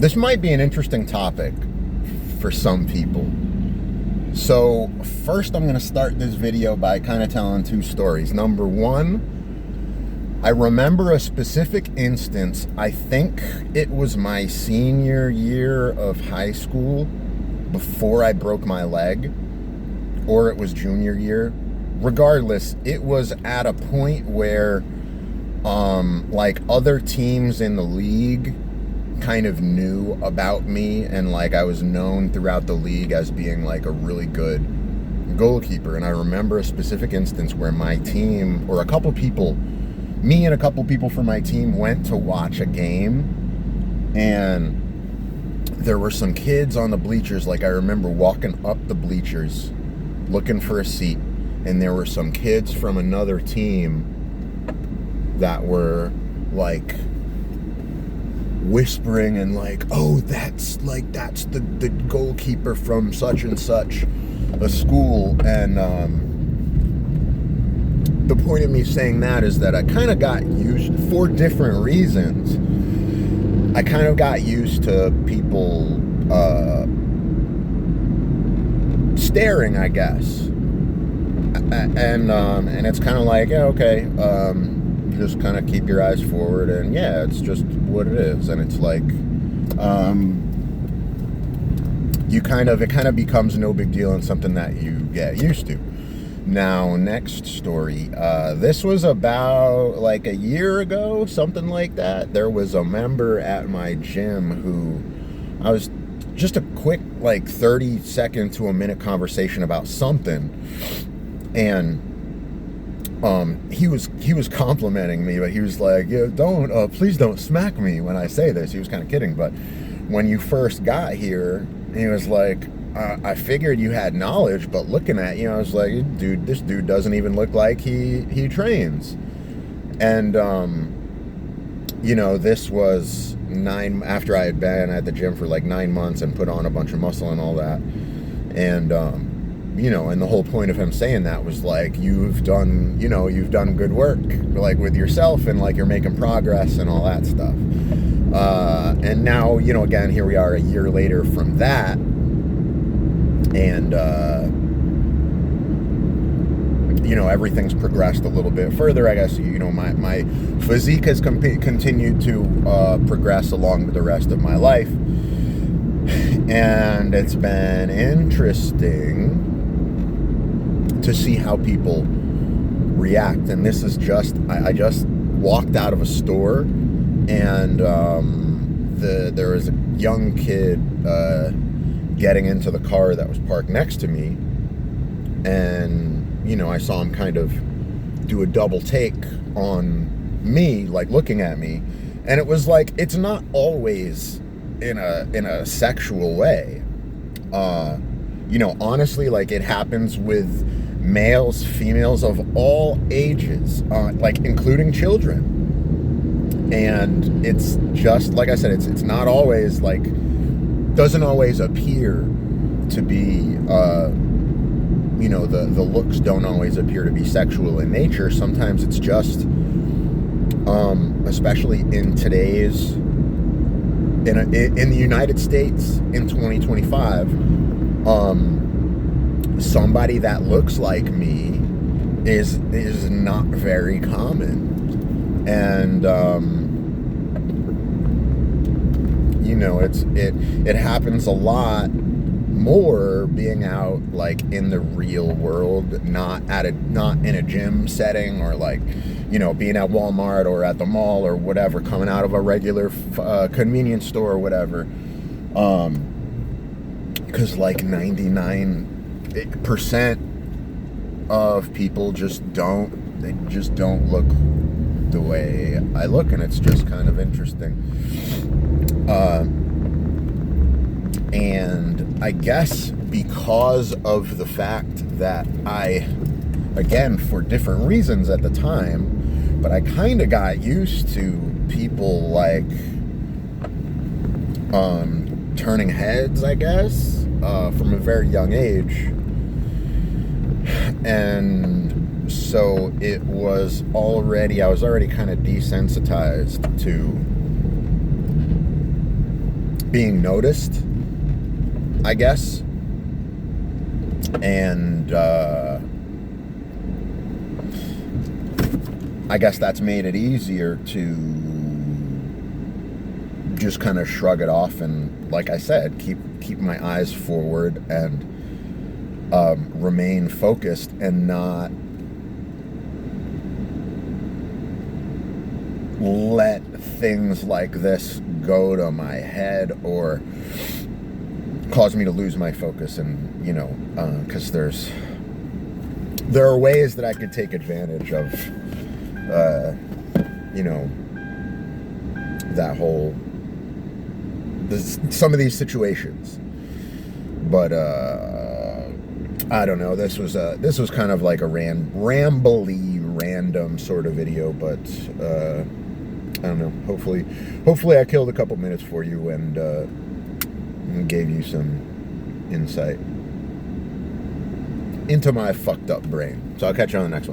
This might be an interesting topic for some people. So first I'm going to start this video by kind of telling two stories. Number one, I remember a specific instance. I think it was my senior year of high school before I broke my leg, or it was junior year. Regardless, it was at a point where like other teams in the league kind of knew about me, and like I was known throughout the league as being like a really good goalkeeper. And I remember a specific instance where my team, or me and a couple people from my team went to watch a game, and there were some kids on the bleachers. Like I remember walking up the bleachers looking for a seat, and there were some kids from another team that were like whispering and like, oh, that's the goalkeeper from such and such a school. And the point of me saying that is that I kind of got used, for different reasons, I kind of got used to people staring, I guess. And it's kind of like, yeah, okay, just kind of keep your eyes forward, and yeah, it's just what it is. And it's like, it kind of becomes no big deal and something that you get used to. Now, next story. This was about like a year ago, something like that. There was a member at my gym who I was just a quick like 30-second to a minute conversation about something, and he was complimenting me, but he was like, yeah, please don't smack me when I say this. He was kind of kidding, but when you first got here, he was like, I figured you had knowledge, but looking at you, I was like, dude, this dude doesn't even look like he trains. And this was after I had been at the gym for like 9 months and put on a bunch of muscle and all that. And and the whole point of him saying that was like, you've done good work, like with yourself, and like you're making progress and all that stuff. And now, again, here we are a year later from that. And, everything's progressed a little bit further, I guess. My physique has continued to progress along with the rest of my life. And it's been interesting to see how people react. And this is I just walked out of a store, and there was a young kid getting into the car that was parked next to me, and I saw him kind of do a double take on me, like looking at me, and it was like, it's not always in a sexual way. Honestly, like, it happens with males, females of all ages, like including children. And it's just, like I said, it's not always like, doesn't always appear to be, the looks don't always appear to be sexual in nature. Sometimes it's just, especially in today's, in the United States in 2025, somebody that looks like me is not very common. And it happens a lot more being out like in the real world, not in a gym setting, or like being at Walmart or at the mall or whatever, coming out of a regular convenience store or whatever, because like 99% of people just don't look the way I look, and it's just kind of interesting. And I guess because of the fact that I, again, for different reasons at the time, but I kind of got used to people like turning heads, I guess, from a very young age. And so I was already kind of desensitized being noticed, I guess. And I guess that's made it easier to just kind of shrug it off and, like I said, keep my eyes forward and remain focused and not let things like this go to my head or cause me to lose my focus. And, you know, because there are ways that I could take advantage of, you know, that whole, some of these situations. But I don't know. This was kind of like a rambly, random sort of video. But I don't know. Hopefully, I killed a couple minutes for you and gave you some insight into my fucked up brain. So I'll catch you on the next one.